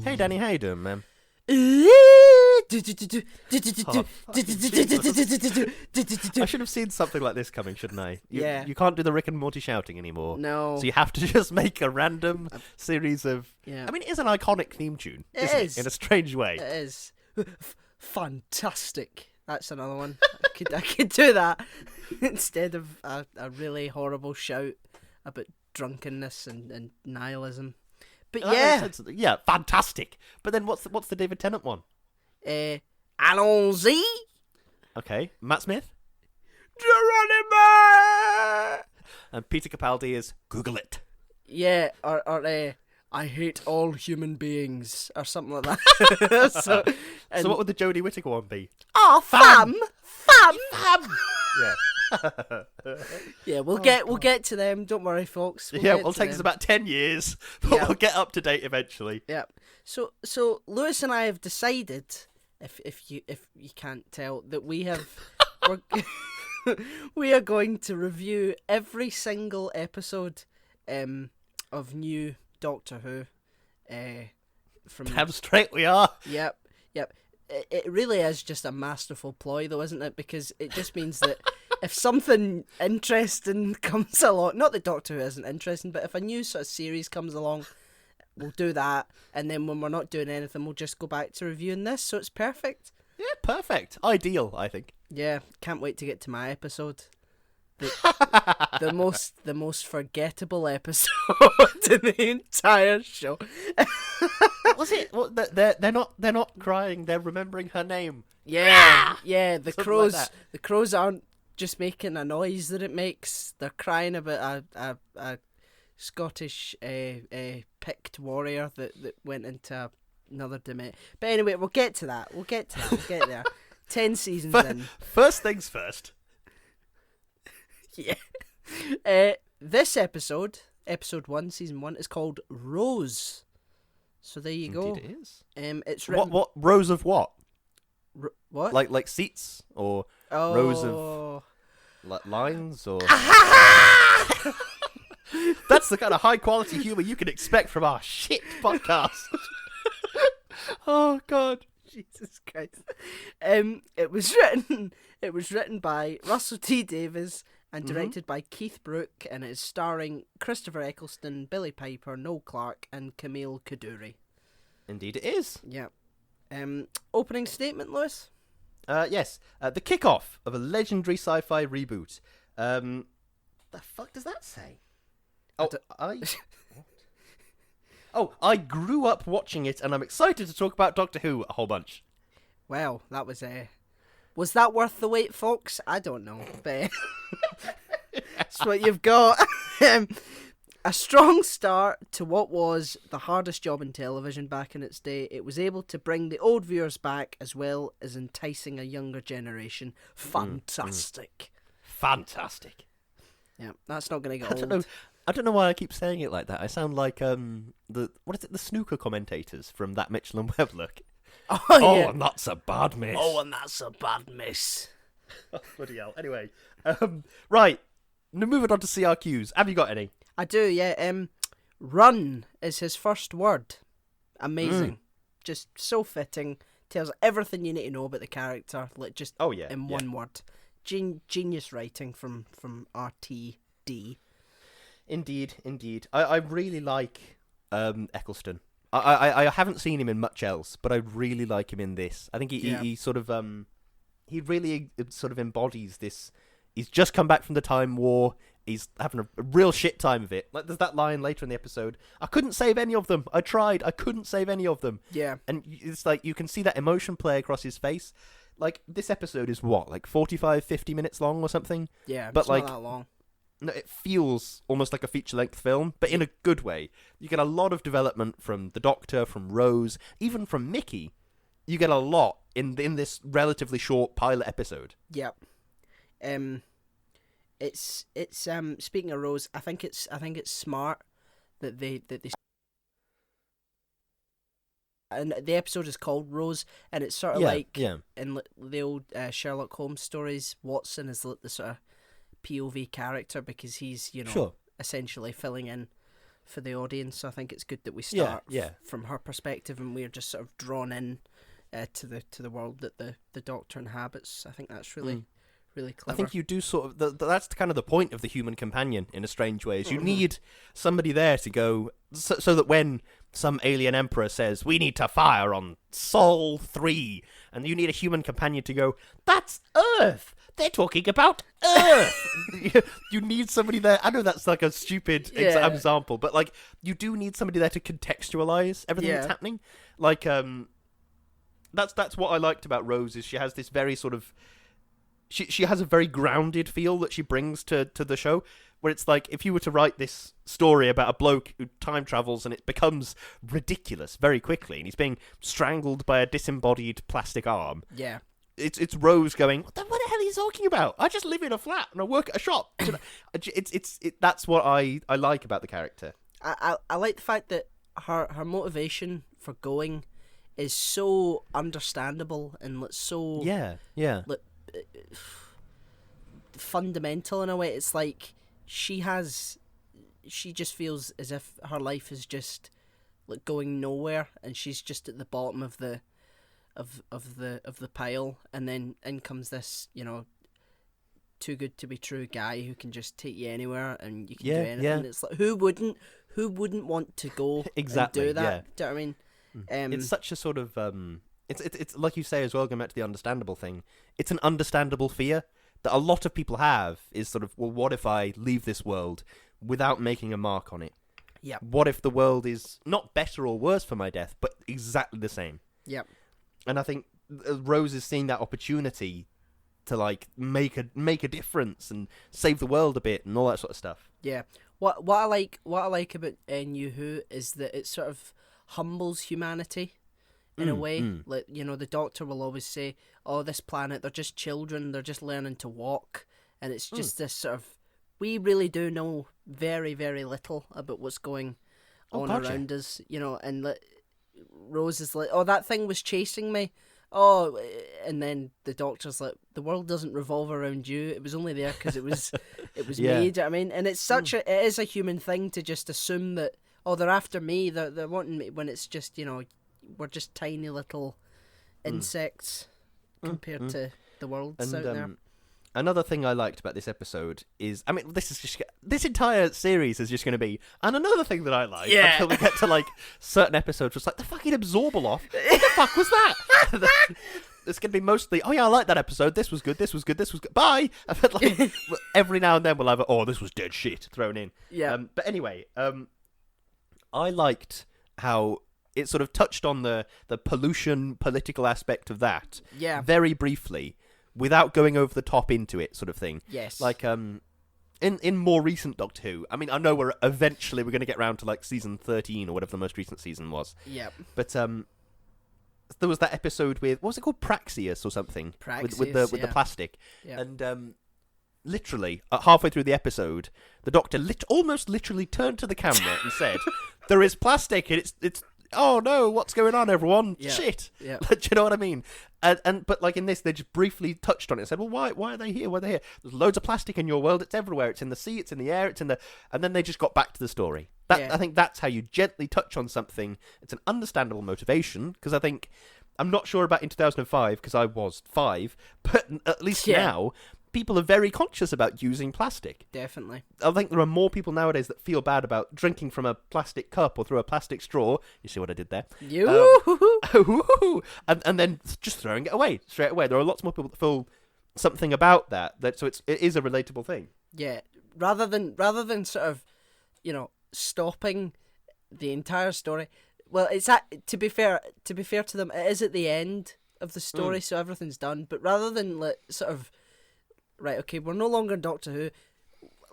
Hey Danny, how you doing, man? I should have seen something like this coming, shouldn't I? Yeah. You can't do the Rick and Morty shouting anymore. No. So you have to just make a random series of... Yeah. I mean, it is an iconic theme tune, It isn't is. it? In a strange way. It is. Fantastic. That's another one. I could do that instead of a really horrible shout about drunkenness and nihilism. But Yeah, fantastic. But then what's the David Tennant one? Allons-y. Okay, Matt Smith? Geronimo! And Peter Capaldi is Google it. Yeah, or I hate all human beings, or something like that. So what would the Jodie Whittaker one be? Oh, fam! Yeah. Yeah, we'll get to them. Don't worry, folks. It'll take us about 10 years, but Yeah. we'll get up to date eventually. Yeah. So Lewis and I have decided, if you can't tell, that we are going to review every single episode of new Doctor Who. From Damn straight we are. Yep. It really is just a masterful ploy, though, isn't it? Because it just means that if something interesting comes along, not that Doctor Who isn't interesting, but if a new sort of series comes along, we'll do that. And then when we're not doing anything, we'll just go back to reviewing this. So it's perfect. Yeah, perfect. Ideal, I think. Yeah, can't wait to get to my episode. The most forgettable episode in the entire show. Was it? Well, they're not crying. They're remembering her name. Yeah. The Something crows. like that. The crows aren't just making a noise that it makes. They're crying about a Scottish picked warrior that went into another dimension. But anyway, we'll get to that. We'll get there. 10 seasons in. First things first. Yeah. This episode 1, season 1, is called Rose. So there you go. Indeed it is. It's written... What rows of what? What? Like seats or rows of lines or... That's the kind of high quality humour you can expect from our shit podcast. Oh God. Jesus Christ. It was written by Russell T Davies and directed by Keith Brooke, and it is starring Christopher Eccleston, Billy Piper, Noel Clarke, and Camille Kaduri. Indeed it is. Yeah. Opening statement, Lewis? Yes. The kickoff of a legendary sci-fi reboot. The fuck does that say? I grew up watching it, and I'm excited to talk about Doctor Who a whole bunch. Well, that was that worth the wait, folks? I don't know, but that's what you've got. A strong start to what was the hardest job in television back in its day. It was able to bring the old viewers back as well as enticing a younger generation. Fantastic. Fantastic. Yeah, that's not going to get old. I don't know why I keep saying it like that. I sound like the snooker commentators from That Mitchell and Webb look. Yeah. And that's a bad miss. Oh, and that's a bad miss. Bloody hell. Anyway, right. Now moving on to CRQs. Have you got any? I do, yeah. Run is his first word. Amazing. Just so fitting. Tells everything you need to know about the character. Like just in one word. Genius writing from RTD. Indeed. I really like Eccleston. I haven't seen him in much else, but I really like him in this. I think he sort of he really sort of embodies this. He's just come back from the Time War. He's having a real shit time of it. Like there's that line later in the episode. I couldn't save any of them. I tried. I couldn't save any of them. Yeah. And it's like you can see that emotion play across his face. Like this episode is what, like 45, 50 minutes long or something? Yeah, but it's like not that long. No, it feels almost like a feature-length film, but in a good way. You get a lot of development from the Doctor, from Rose, even from Mickey. You get a lot in this relatively short pilot episode. Yep. It's speaking of Rose, I think it's smart that they and the episode is called Rose, and it's sort of in the old Sherlock Holmes stories, Watson is the sort of POV character because he's essentially filling in for the audience. So I think it's good that we start from her perspective, and we're just sort of drawn in to the world that the Doctor inhabits. I think that's really really clever. I think you do sort of that's kind of the point of the human companion in a strange way. Is you need somebody there to go so that when some alien emperor says we need to fire on Sol 3, and you need a human companion to go, that's Earth. They're talking about Earth. You need somebody there. I know that's like a stupid example, but like you do need somebody there to contextualize everything that's happening. Like that's what I liked about Rose, is she has this very sort of she has a very grounded feel that she brings to the show, where it's like if you were to write this story about a bloke who time travels and it becomes ridiculous very quickly, and he's being strangled by a disembodied plastic arm. Yeah. It's Rose going, what the hell are you talking about? I just live in a flat and I work at a shop. That's what I like about the character. I like the fact that her motivation for going is so understandable and so fundamental in a way. It's like she just feels as if her life is just like going nowhere, and she's just at the bottom of the pile, and then in comes this, too good to be true guy who can just take you anywhere and you can do anything. It's like who wouldn't want to go exactly and do that? Do you know what I mean? It's such a sort of it's like you say as well, going back to the understandable thing, it's an understandable fear that a lot of people have, is sort of, well, what if I leave this world without making a mark on it? Yeah. What if the world is not better or worse for my death, but exactly the same? Yeah. And I think Rose is seeing that opportunity to like make a difference and save the world a bit and all that sort of stuff. Yeah. What I like about New Who is that it sort of humbles humanity in a way. Like, the Doctor will always say, "Oh, this planet, they're just children. They're just learning to walk," and it's just this sort of, we really do know very, very little about what's going on around us, and Rose is like, "Oh, that thing was chasing me." Oh, and then the Doctor's like, "The world doesn't revolve around you. It was only there because it was me." Do you know what I mean? And it's such it is a human thing to just assume that, oh, they're after me. They're wanting me, when it's just, we're just tiny little insects compared to the world out there. Another thing I liked about this episode is, I mean, this entire series is just going to be, and another thing that I like, until we get to like certain episodes, was like the fucking Absorbaloff. What the fuck was that? It's going to be mostly, oh yeah, I like that episode. This was good. This was good. This was good. Bye. But like every now and then we'll have this was dead shit thrown in. Yeah. But anyway, I liked how it sort of touched on the pollution political aspect of that. Yeah. Very briefly, without going over the top into it, sort of thing. Yes. Like, in more recent Doctor Who, I mean, I know we're going to get round to like season 13 or whatever the most recent season was. Yep. But there was that episode with, what was it called, Praxeus or something? Praxeus, with the plastic. Yep. And literally halfway through the episode, the Doctor almost literally turned to the camera and said, "There is plastic, and it's oh no, what's going on, everyone? Yeah. Shit." Yeah. Do you know what I mean? But like in this, they just briefly touched on it and said, well, why are they here? Why are they here? There's loads of plastic in your world. It's everywhere. It's in the sea. It's in the air. And then they just got back to the story. I think that's how you gently touch on something. It's an understandable motivation, because I think, I'm not sure about in 2005 because I was 5, but at least now, people are very conscious about using plastic. Definitely. I think there are more people nowadays that feel bad about drinking from a plastic cup or through a plastic straw. You see what I did there? And then just throwing it away straight away. There are lots more people that feel something about that. So it is a relatable thing. Yeah. Rather than sort of, stopping the entire story. Well, it's to be fair to them, it is at the end of the story, so everything's done. But rather than sort of, right, okay, we're no longer Doctor Who,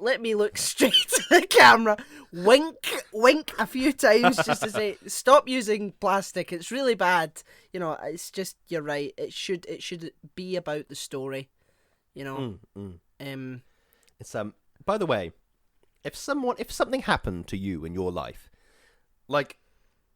let me look straight to the camera, wink a few times just to say, stop using plastic, it's really bad. It's just, you're right, it should be about the story, It's by the way, if something happened to you in your life, like,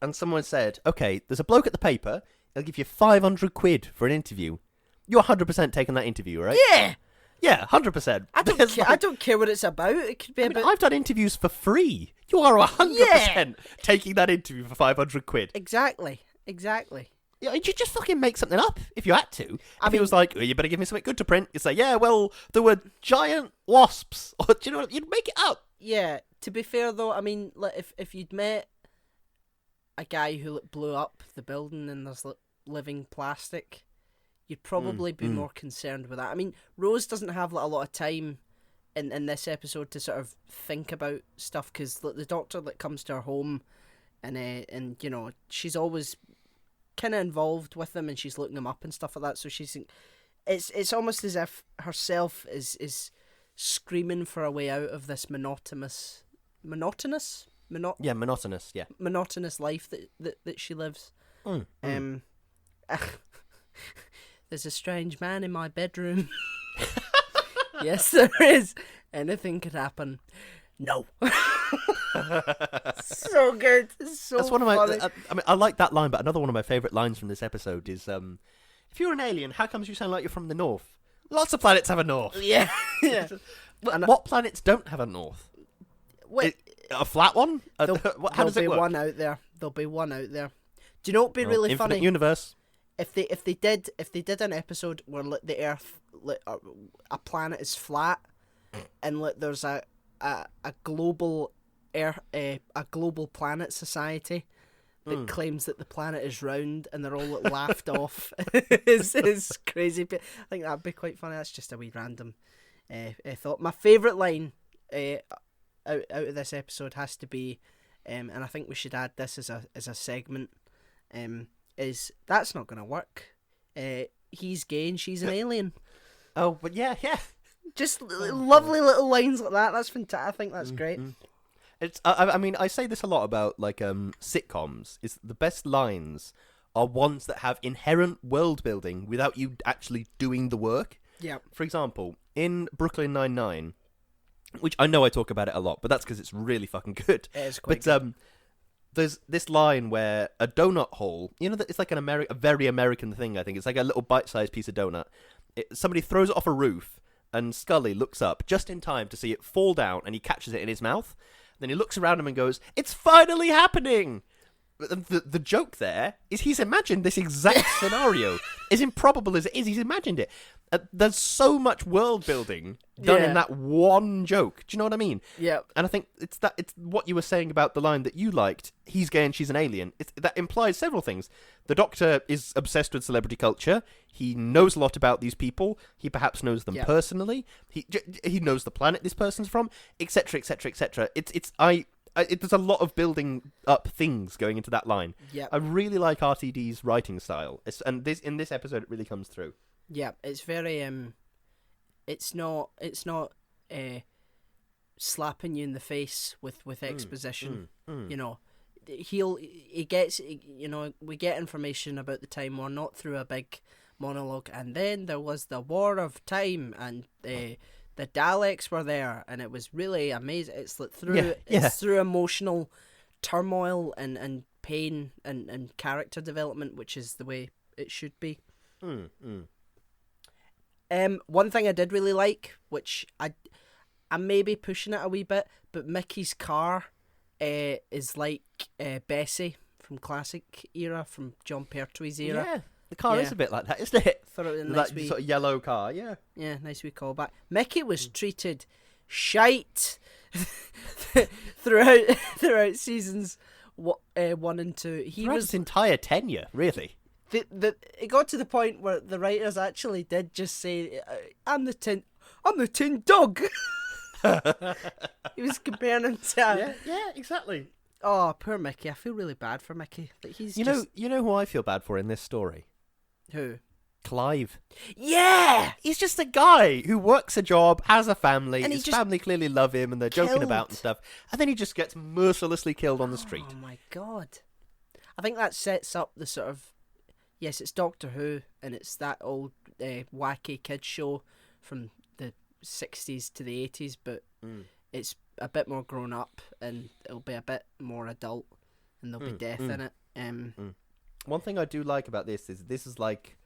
and someone said, okay, there's a bloke at the paper, he'll give you 500 quid for an interview, you're 100% taking that interview, right? Yeah. Yeah, 100%. I don't care. I don't care what it's about. It could be about. I've done interviews for free. You are 100% taking that interview for 500 quid. Exactly. Yeah, you just fucking make something up if you had to. If it was like, oh, you better give me something good to print, you say, yeah, well, there were giant wasps. Or, do you know what? You'd make it up. Yeah. To be fair, though, I mean, like, if you'd met a guy who blew up the building and there's living plastic, you'd probably be more concerned with that. I mean, Rose doesn't have like, a lot of time in this episode to sort of think about stuff because the doctor that comes to her home and you know, she's always kind of involved with them and she's looking them up and stuff like that. So it's almost as if herself is screaming for a way out of this monotonous life that she lives. There's a strange man in my bedroom. Yes, there is. Anything could happen. No. So good. So that's one of my. funny. I mean, I like that line, but another one of my favourite lines from this episode is, "If you're an alien, how comes you sound like you're from the north? Lots of planets have a north. Yeah. What planets don't have a north? Wait, a flat one? How does it work? There'll be one out there. Do you know what'd be really Infinite funny? Universe. If they did an episode where the Earth, a planet is flat, and there's a global a global planet society that claims that the planet is round, and they're all laughed off. It's crazy. But I think that'd be quite funny. That's just a wee random thought. My favourite line out of this episode has to be, and I think we should add this as a segment. Is that's not going to work. He's gay and she's an alien. Oh, but yeah. Just lovely little lines like that. That's fantastic. I think that's great. It's. I mean, I say this a lot about like sitcoms. Is the best lines are ones that have inherent world building without you actually doing the work. Yeah. For example, in Brooklyn Nine-Nine, which I know I talk about it a lot, but that's because it's really fucking good. It is quite good. There's this line where a donut hole, you know, it's like a very American thing, I think. It's like a little bite-sized piece of donut. Somebody throws it off a roof, and Scully looks up just in time to see it fall down, and he catches it in his mouth. Then he looks around him and goes, "It's finally happening!" The joke there is he's imagined this exact scenario. As improbable as it is, he's imagined it. There's so much world building done in that one joke. Do you know what I mean? Yeah. And I think it's what you were saying about the line that you liked. He's gay and she's an alien. That implies several things. The Doctor is obsessed with celebrity culture. He knows a lot about these people. He perhaps knows them personally. He knows the planet this person's from, etc., etc., etc. There's a lot of building up things going into that line. Yeah. I really like RTD's writing style, and in this episode it really comes through. Yeah, it's very it's not slapping you in the face with exposition. You know, he gets, you know, we get information about the Time War not through a big monologue, and then there was the War of Time, and the Daleks were there, and it was really amazing. It's like through emotional turmoil and pain and character development, which is the way it should be. One thing I did really like, which I may be pushing it a wee bit, but Mickey's car is like Bessie from classic era, from John Pertwee's era. Yeah, the car is a bit like that, isn't it? Thought it was a that nice wee, sort of yellow car, yeah. Yeah, nice wee callback. Mickey was treated shite throughout seasons 1 and 2. He was his entire tenure, really. It got to the point where the writers actually did just say, "I'm the tin dog." He was comparing him to. Yeah, exactly. Oh, poor Mickey. I feel really bad for Mickey. That he's you know who I feel bad for in this story? Who? Clive. Yeah! He's just a guy who works a job, has a family, and his family clearly love him and they're joking about and stuff, and then he just gets mercilessly killed on the street. Oh my god. I think that sets up the sort of, yes, it's Doctor Who, and it's that old wacky kids show from the 60s to the 80s, but it's a bit more grown up, and it'll be a bit more adult, and there'll be death in it. One thing I do like about this is like,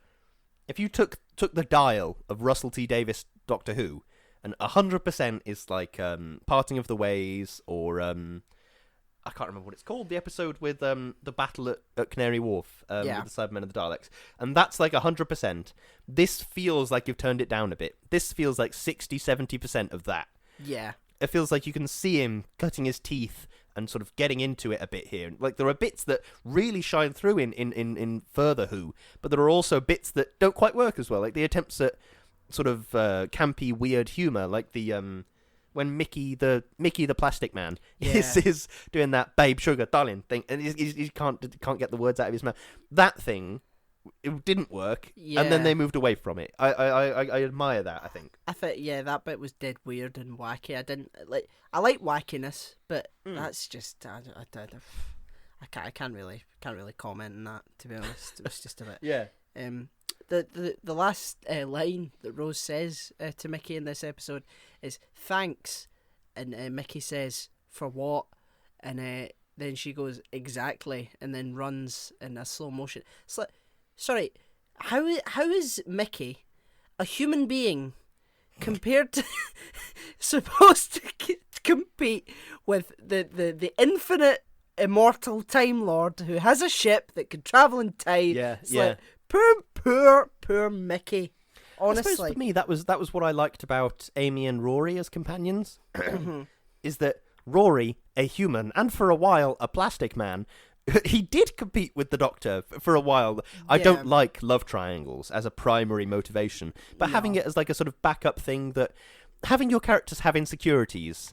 if you took the dial of Russell T Davies Doctor Who, and 100% is like Parting of the Ways, or I can't remember what it's called. The episode with the battle at Canary Wharf with the Cybermen and the Daleks, and that's like 100%. This feels like you've turned it down a bit. This feels like 60-70% of that. Yeah. It feels like you can see him cutting his teeth and sort of getting into it a bit here. Like, there are bits that really shine through in further Who, but there are also bits that don't quite work as well. Like the attempts at sort of campy, weird humour, like the when Mickey the Plastic Man is doing that "babe sugar darling" thing, and he can't get the words out of his mouth. That thing, it didn't work, and then they moved away from it. I admire that. I think that bit was dead weird and wacky. I like wackiness, but that's just I can't really comment on that, to be honest. It was just a bit The last line that Rose says to Mickey in this episode is "thanks," and Mickey says, "for what?" And then she goes, "exactly," and then runs in a slow motion. It's like, sorry, how is Mickey, a human being, compared to supposed to compete with the infinite immortal Time Lord who has a ship that can travel in time? Like, poor Mickey. Honestly, I suppose for me that was what I liked about Amy and Rory as companions. Is that Rory, a human and for a while a plastic man, he did compete with the Doctor for a while. I don't like love triangles as a primary motivation, but having it as like a sort of backup thing, that having your characters have insecurities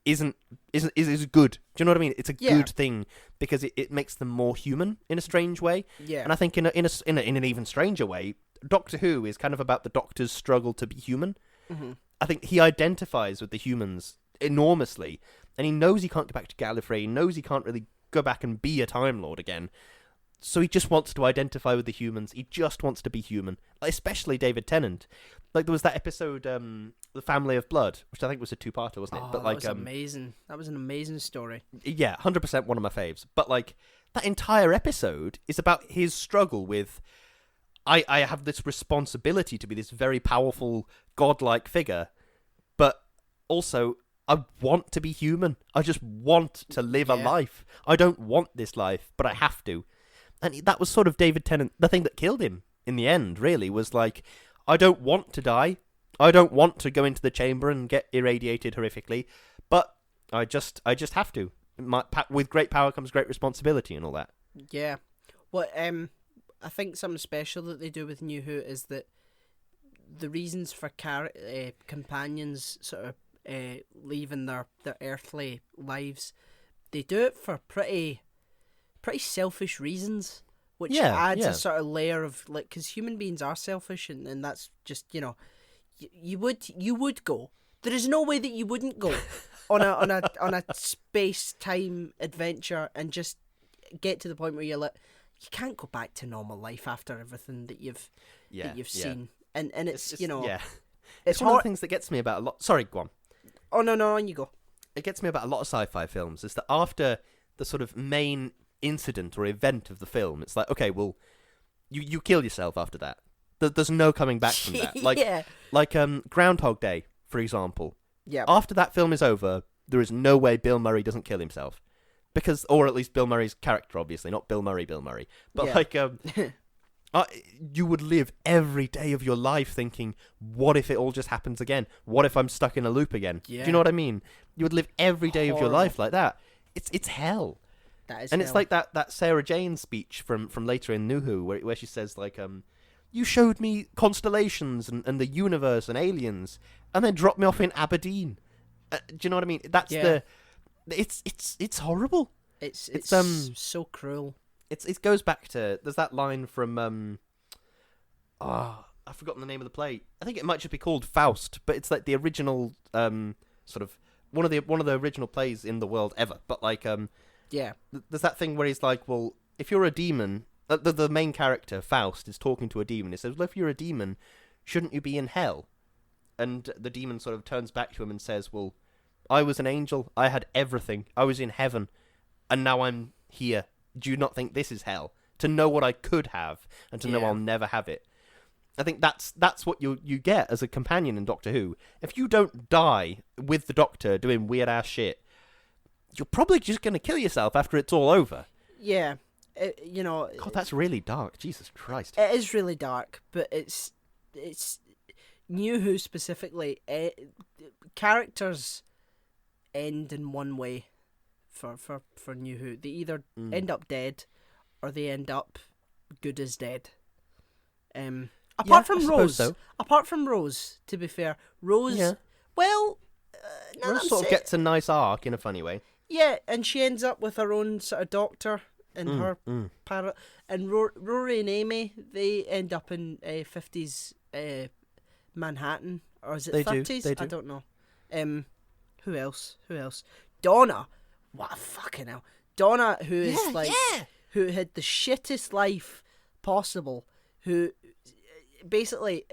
is good. Do you know what I mean? It's a good thing because it makes them more human in a strange way. Yeah. And I think in an even stranger way, Doctor Who is kind of about the Doctor's struggle to be human. Mm-hmm. I think he identifies with the humans enormously, and he knows he can't go back to Gallifrey. He knows he can't really go back and be a Time Lord again. So he just wants to identify with the humans. He just wants to be human, especially David Tennant. Like, there was that episode, The Family of Blood, which I think was a two-parter, wasn't it? But that was amazing. That was an amazing story. Yeah, 100% one of my faves. But, like, that entire episode is about his struggle with, I have this responsibility to be this very powerful, godlike figure, but also I want to be human. I just want to live a life. I don't want this life, but I have to. And that was sort of David Tennant. The thing that killed him in the end, really, was like, I don't want to die. I don't want to go into the chamber and get irradiated horrifically, but I just have to. With great power comes great responsibility and all that. Yeah. What I think something special that they do with New Who is that the reasons for companions sort of leaving their earthly lives, they do it for pretty selfish reasons, which adds a sort of layer of, like, because human beings are selfish, and that's just, you know, you would go. There is no way that you wouldn't go on a space time adventure and just get to the point where you're like, you can't go back to normal life after everything that you've seen, and it's just, you know, it's one of the things that gets me about a lot. Sorry, go on. Oh no, on you go. It gets me about a lot of sci-fi films is that after the sort of main incident or event of the film, it's like, okay, well, you kill yourself after that. There's no coming back from that. Like Groundhog Day, for example. Yeah. After that film is over, there is no way Bill Murray doesn't kill himself, because, or at least Bill Murray's character, obviously, not Bill Murray, but you would live every day of your life thinking, what if it all just happens again? What if I'm stuck in a loop again? Yeah. Do you know what I mean? You would live every day of your life like that. It's hell. That is and hell. It's like that Sarah Jane speech from later in New Who, where she says, like, you showed me constellations and the universe and aliens, and then dropped me off in Aberdeen. Do you know what I mean? That's it's horrible. It's so cruel. It goes back to, there's that line from I've forgotten the name of the play. I think it might just be called Faust, but it's like the original sort of one of the original plays in the world ever. But like there's that thing where he's like, well, if you're a demon, the main character Faust is talking to a demon. He says, well, if you're a demon, shouldn't you be in hell? And the demon sort of turns back to him and says, well, I was an angel. I had everything. I was in heaven, and now I'm here. Do you not think this is hell? To know what I could have, and to know I'll never have it. I think that's what you get as a companion in Doctor Who. If you don't die with the Doctor doing weird ass shit, you're probably just going to kill yourself after it's all over. Yeah. God, that's really dark. Jesus Christ. It is really dark, but it's New Who specifically. Characters end in one way for New Who. They either end up dead or they end up good as dead. Apart from Rose. So. Apart from Rose, to be fair. Rose, well... Rose sort of gets a nice arc in a funny way. Yeah, and she ends up with her own sort of doctor in her parrot. And Rory and Amy, they end up in 50s Manhattan. Or is it 30s? They do. I don't know. Who else? Donna. What a fucking hell. Donna, who is who had the shittest life possible, who basically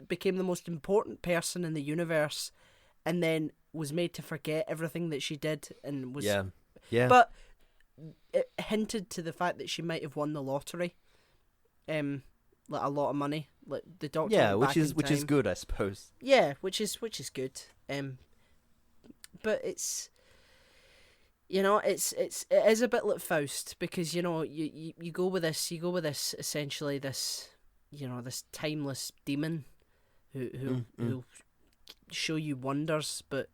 became the most important person in the universe, and then was made to forget everything that she did, and was But it hinted to the fact that she might have won the lottery, like a lot of money, like the Doctor. Yeah, which is good, I suppose. Yeah, which is good. But it's. It is a bit like Faust, because you go with this essentially this timeless demon who'll show you wonders, but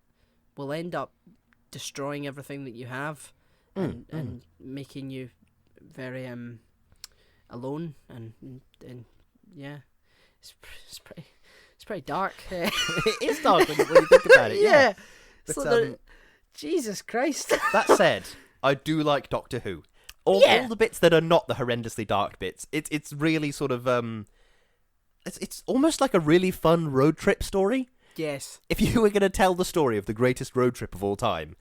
will end up destroying everything that you have and making you very alone and yeah, it's pretty dark. It is dark when you think about it. Yeah. But, Jesus Christ. That said, I do like Doctor Who. All the bits that are not the horrendously dark bits. It's really sort of it's almost like a really fun road trip story. Yes. If you were going to tell the story of the greatest road trip of all time,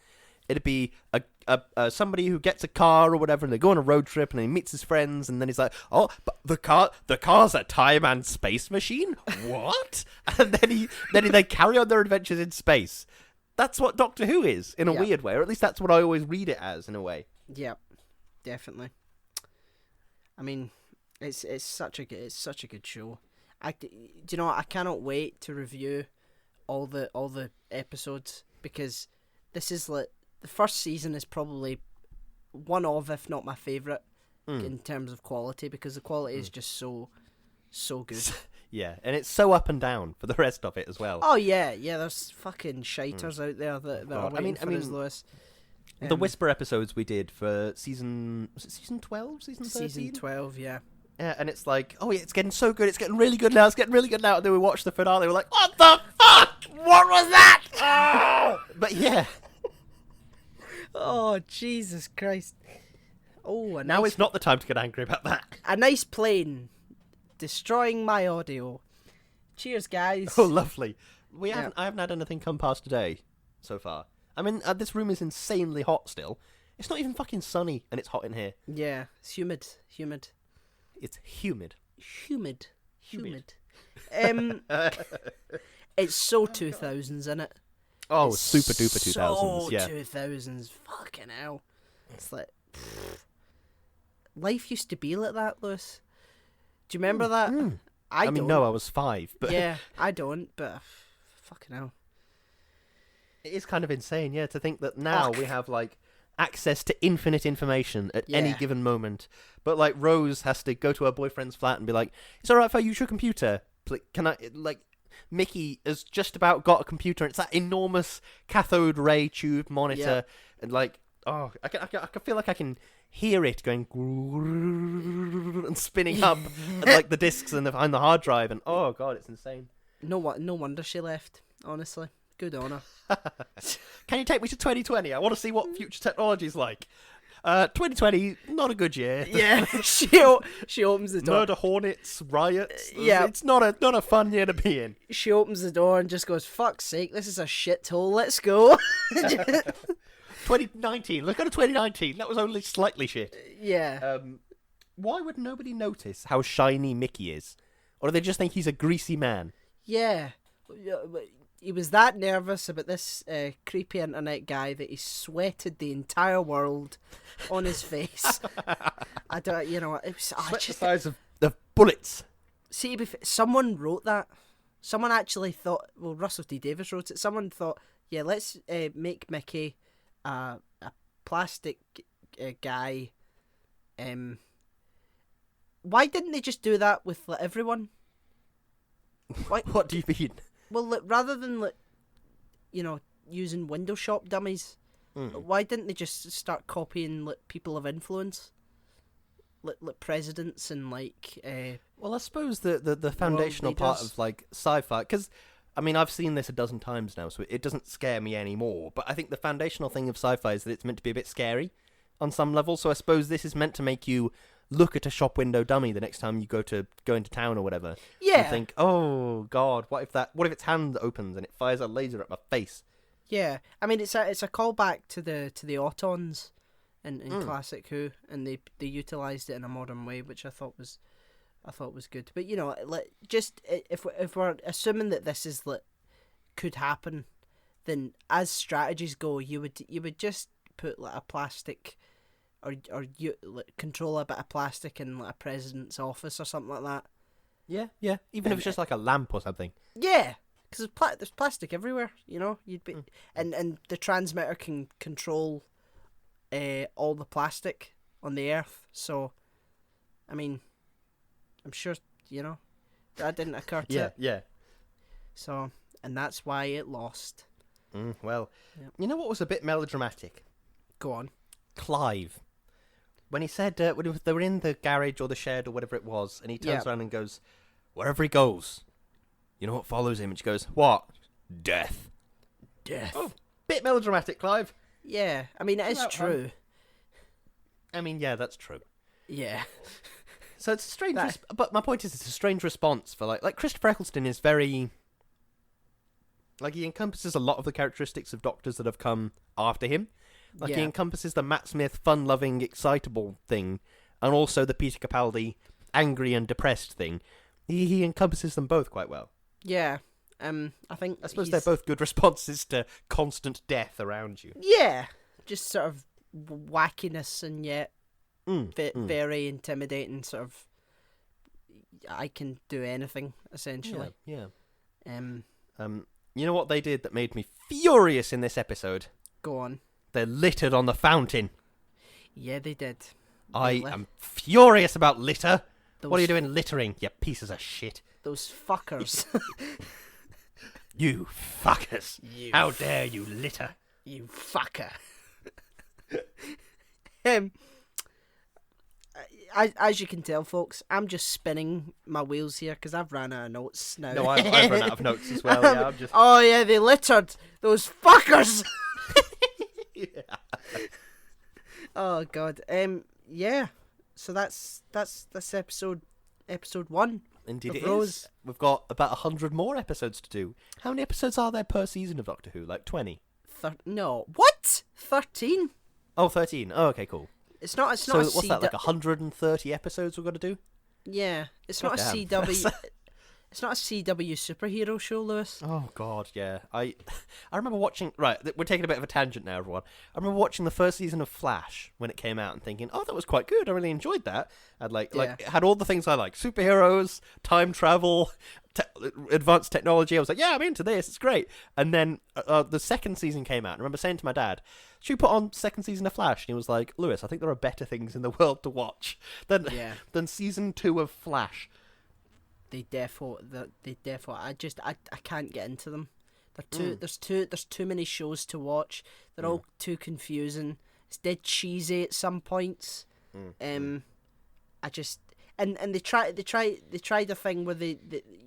it'd be a somebody who gets a car or whatever, and they go on a road trip, and he meets his friends, and then he's like, "Oh, but the car's a time and space machine? What?" And then they carry on their adventures in space. That's what Doctor Who is, in a weird way, or at least that's what I always read it as, in a way. Yeah, definitely. I mean, it's such a good show. Do you know what? I cannot wait to review all the episodes, because this is like the first season is probably one of, if not my favourite, in terms of quality, because the quality is just so good. Yeah, and it's so up and down for the rest of it as well. Oh yeah, there's fucking shiters out there that are waiting for us, Lewis. The Whisper episodes we did for season 12, season 13? Season 12, yeah. Yeah, and it's like, oh yeah, it's getting so good, it's getting really good now, and then we watched the finale, we're like, what the fuck? What was that? Oh! But yeah. Oh, Jesus Christ. Oh, now it's not the time to get angry about that. A nice plane destroying my audio. Cheers, guys. Oh, lovely. I haven't had anything come past today so far. I mean, this room is insanely hot still. It's not even fucking sunny, and it's hot in here. Yeah, it's humid. It's humid. Humid. It's so 2000s, isn't it? Oh, it's super duper 2000s. So yeah. 2000s. Fucking hell. It's like life used to be like that, Lewis. Do you remember that? I mean, no, I was 5, but yeah, I don't. But fucking hell, it is kind of insane, yeah, to think that now we have like access to infinite information at any given moment. But like Rose has to go to her boyfriend's flat and be like, "It's all right if I use your computer. Can I?" Like Mickey has just about got a computer. It's that enormous cathode ray tube monitor, and like, I can feel like I can hear it going and spinning up, and like the discs and the hard drive, and oh god, it's insane. No wonder she left. Honestly, good on her. Can you take me to 2020? I want to see what future technology is like. 2020, not a good year. Yeah, she opens the door. Murder hornets, riots. Yeah, it's not a fun year to be in. She opens the door and just goes, "Fuck's sake, this is a shithole. Let's go." 2019. Look at 2019. That was only slightly shit. Yeah. Why would nobody notice how shiny Mickey is, or do they just think he's a greasy man? Yeah. He was that nervous about this creepy internet guy that he sweated the entire world on his face. I don't, it was the size of bullets. see, to be someone wrote that. Someone actually thought. Well, Russell T Davies wrote it. Someone thought, yeah, let's make Mickey a plastic guy. Why didn't they just do that with like, everyone? Why? What do you mean? Well, like, rather than like, using window shop dummies, why didn't they just start copying like people of influence, like presidents and like? Well, I suppose the foundational part of like sci-fi, because I mean I've seen this a dozen times now, so it doesn't scare me anymore. But I think the foundational thing of sci-fi is that it's meant to be a bit scary on some level. So I suppose this is meant to make you look at a shop window dummy the next time you go into town or whatever. Yeah. And think, oh God, what if its hand opens and it fires a laser at my face? Yeah, I mean it's a callback to the Autons in classic Who, and they utilised it in a modern way, which I thought was good. But like just if we're assuming that this is like could happen, then as strategies go, you would just put like a plastic or you like, control a bit of plastic in like a president's office or something like that. Yeah. Even if it's just like a lamp or something. Yeah. Because there's plastic everywhere, you'd be, and the transmitter can control all the plastic on the Earth. So, I mean, I'm sure that didn't occur to it. Yeah. So, and that's why it lost. Well, you know what was a bit melodramatic? Go on. Clive, when he said when they were in the garage or the shed or whatever it was, and he turns around and goes, "Wherever he goes, you know what follows him?" And she goes, "What? Death." Oh, bit melodramatic, Clive. Yeah, I mean, it is true. I mean, yeah, that's true. Yeah. So it's a strange, but my point is, it's a strange response for like Christopher Eccleston is very, like, he encompasses a lot of the characteristics of Doctors that have come after him. Like, he encompasses the Matt Smith fun-loving, excitable thing, and also the Peter Capaldi angry and depressed thing. He encompasses them both quite well. Yeah. I suppose they're both good responses to constant death around you. Yeah. Just sort of wackiness and yet very intimidating, sort of, I can do anything, essentially. Yeah. You know what they did that made me furious in this episode? Go on. They littered on the fountain. Yeah, they did. I am furious about litter. What are you doing littering, you pieces of shit? Those fuckers. You fuckers. How dare you litter? You fucker. As you can tell, folks, I'm just spinning my wheels here because I've ran out of notes now. No, I've run out of notes as well. Yeah, I'm just... Oh yeah, they littered. Those fuckers. Yeah. Oh God. Yeah. So that's episode 1. Indeed, it Rose. is. We've got about 100 more episodes to do. How many episodes are there per season of Doctor Who? Like 20? No. What? 13? Oh, 13. Oh, okay, cool. It's not. So what's that? Like 130 episodes we've got to do? Yeah. It's not a CW. It's not a CW superhero show, Lewis. Oh God, yeah. I remember watching. Right, we're taking a bit of a tangent now, everyone. I remember watching the first season of Flash when it came out and thinking, "Oh, that was quite good. I really enjoyed that." I'd it had all the things I like: superheroes, time travel, advanced technology. I was like, "Yeah, I'm into this. It's great." And then the second season came out. And I remember saying to my dad, "Should we put on second season of Flash?" And he was like, "Lewis, I think there are better things in the world to watch than season 2 of Flash." They defo. I can't get into them. There's too many shows to watch. They're all too confusing. It's dead cheesy at some points. I just and they tried a thing where the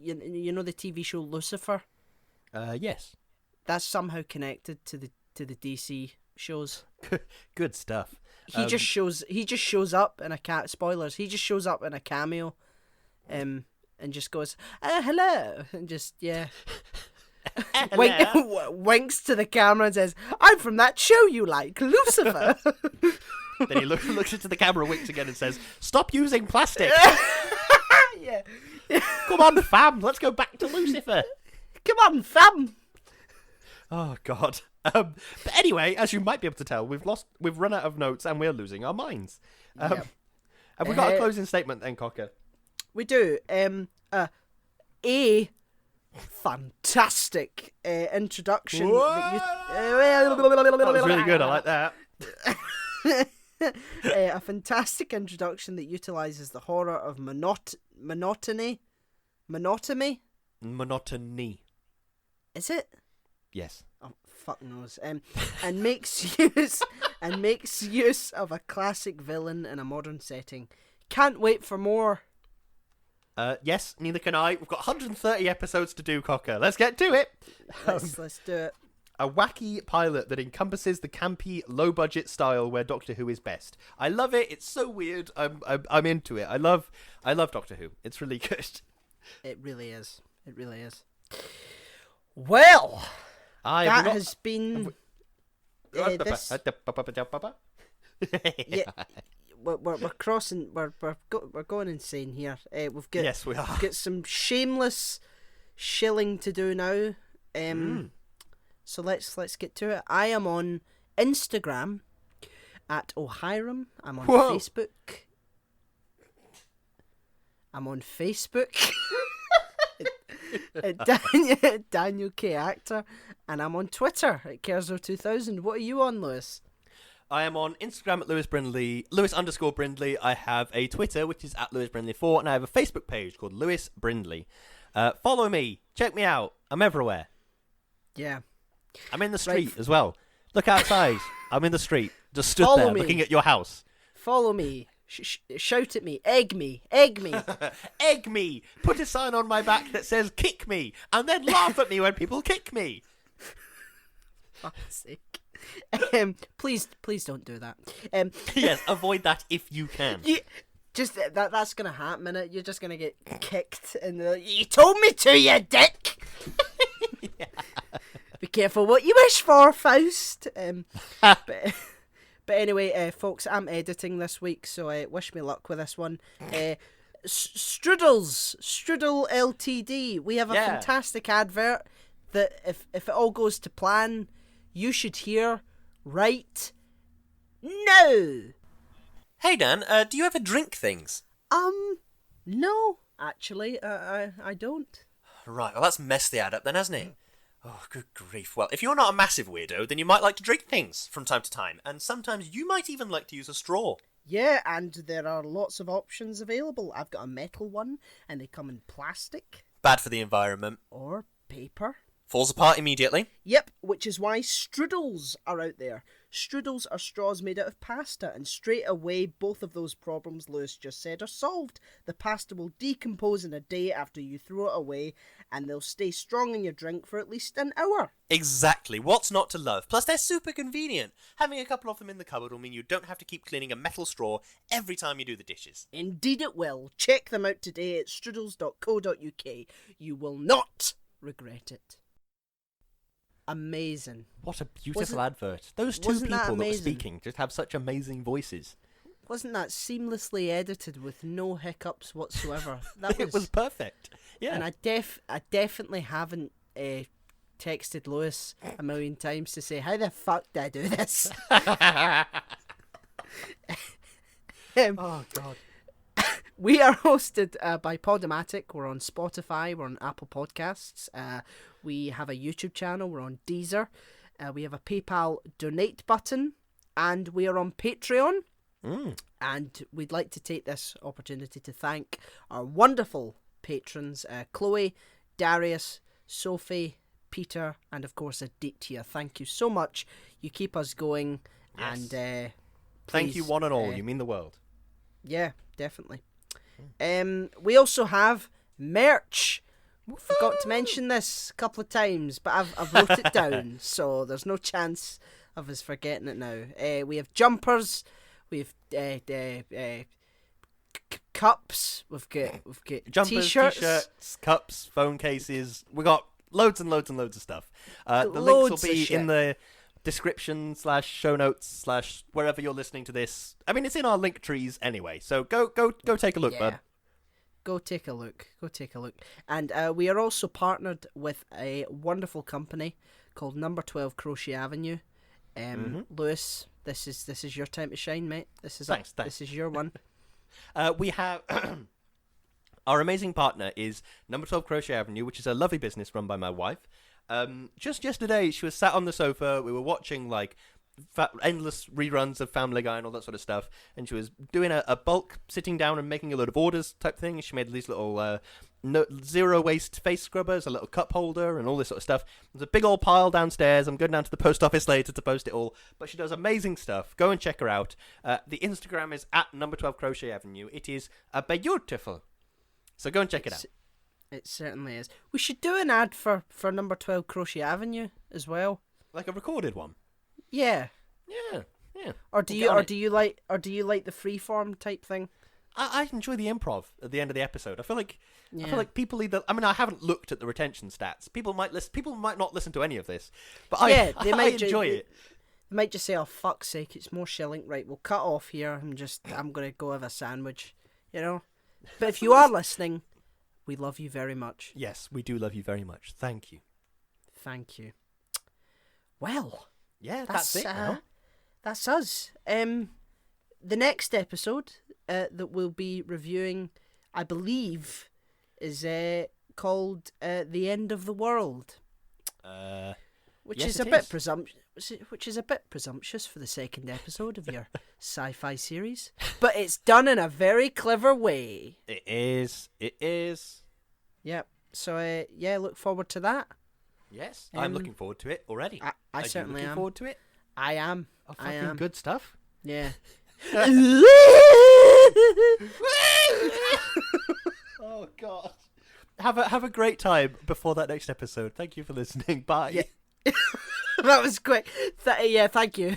TV show Lucifer. Yes. That's somehow connected to the DC shows. Good stuff. He just shows up in a spoilers. He just shows up in a cameo. And just goes, hello, and just, winks to the camera and says, "I'm from that show you like, Lucifer." Then he looks into the camera, winks again, and says, "Stop using plastic." Yeah. Come on, fam, let's go back to Lucifer. Come on, fam. Oh God. But anyway, as you might be able to tell, we've run out of notes and we're losing our minds. Have we got a closing statement then, Cocker? We do. a fantastic introduction. That was really good. I like that. A fantastic introduction that utilizes the horror of monotony. Monotony. Is it? Yes. Oh, fuck knows. And makes use of a classic villain in a modern setting. Can't wait for more. Yes, neither can I. We've got 130 episodes to do, Cocker. Let's get to it. Let's do it. A wacky pilot that encompasses the campy, low-budget style where Doctor Who is best. I love it. It's so weird. I'm into it. I love Doctor Who. It's really good. It really is. It really is. Well, that has been this. Yeah, we're crossing. We're going insane here. We've got yes, we are. We've got some shameless shilling to do now. So let's get to it. I am on Instagram at O'Hiram. I'm on Facebook. at Daniel K Actor, and I'm on Twitter at Kerzo2000. What are you on, Lewis? I am on Instagram at Lewis _Brindley. I have a Twitter, which is at LewisBrindley4, and I have a Facebook page called Lewis Brindley. Follow me. Check me out. I'm everywhere. Yeah. I'm in the street as well. Look outside. I'm in the street. Just stood there looking at your house. Follow me. Shout at me. Egg me. Egg me. Egg me. Put a sign on my back that says kick me. And then laugh at me when people kick me. Fuck's sake. Please don't do that. Yes, avoid that if you can. Just that's gonna happen, innit? You're just gonna get kicked, and you told me to, you dick. Yeah. Be careful what you wish for, Faust. But anyway, folks, I'm editing this week, so wish me luck with this one. Strudel Ltd. We have a fantastic advert that, if it all goes to plan, you should hear right now. Hey Dan, do you ever drink things? No, actually, I don't. Right, well that's messed the ad up then, hasn't it? Oh, good grief. Well, if you're not a massive weirdo, then you might like to drink things from time to time, and sometimes you might even like to use a straw. Yeah, and there are lots of options available. I've got a metal one, and they come in plastic. Bad for the environment. Or paper. Falls apart immediately. Yep, which is why strudels are out there. Strudels are straws made out of pasta, and straight away both of those problems Lewis just said are solved. The pasta will decompose in a day after you throw it away, and they'll stay strong in your drink for at least an hour. Exactly. What's not to love? Plus, they're super convenient. Having a couple of them in the cupboard will mean you don't have to keep cleaning a metal straw every time you do the dishes. Indeed it will. Check them out today at strudels.co.uk. You will not regret it. Amazing. What a beautiful advert. Those two people that were speaking just have such amazing voices. Wasn't that seamlessly edited with no hiccups whatsoever? It was perfect. Yeah. And I definitely haven't texted Lewis a million times to say, how the fuck did I do this? Oh, God. We are hosted by Podomatic. We're on Spotify. We're on Apple Podcasts. We have a YouTube channel. We're on Deezer. We have a PayPal donate button. And we are on Patreon. And we'd like to take this opportunity to thank our wonderful patrons, Chloe, Darius, Sophie, Peter, and of course Aditya. Thank you so much. You keep us going. Yes. And thank you one and all. You mean the world. Yeah, definitely. We also have merch. Forgot to mention this a couple of times, but I've wrote it down, so there's no chance of us forgetting it now. We have jumpers, we have cups, we've got jumpers, t-shirts, cups, phone cases. We got loads and loads and loads of stuff. The links will be in the description / show notes / wherever you're listening to this. I mean, it's in our link trees anyway, so go take a look, bud. Go take a look. And we are also partnered with a wonderful company called Number 12 Crochet Avenue. Lewis, this is your time to shine, mate. This is thanks. This is your one. We have Our amazing partner is Number 12 Crochet Avenue, which is a lovely business run by my wife. Just yesterday, she was sat on the sofa. We were watching like endless reruns of Family Guy and all that sort of stuff, and she was doing a bulk sitting down and making a load of orders type thing. She made these little zero waste face scrubbers, a little cup holder, and all this sort of stuff. There's a big old pile downstairs. I'm going down to the post office later to post it all, but she does amazing stuff. Go and check her out. The Instagram is at Number 12 Crochet Avenue. It is beautiful, so go and check it out. It certainly is. We should do an ad for Number 12 Crochet Avenue as well, like a recorded one. Yeah. Or do you like the freeform type thing? I enjoy the improv at the end of the episode. I feel like people either. I mean, I haven't looked at the retention stats. People might not listen to any of this, but I enjoy it. They might just say, "Oh, fuck's sake, it's more shilling." Right, we'll cut off here. I'm gonna go have a sandwich, you know. But if you are listening, we love you very much. Yes, we do love you very much. Thank you. Thank you. Well. Yeah, that's it now. That's us. The next episode that we'll be reviewing, I believe, is called "The End of the World," which is a bit presumptuous for the second episode of your sci-fi series, but it's done in a very clever way. It is. Yep. So look forward to that. Yes, I'm looking forward to it already. I certainly am. Looking forward to it. I am. Oh, fucking good stuff. Yeah. Oh God. Have a great time before that next episode. Thank you for listening. Bye. Yeah. That was quick. Thank you.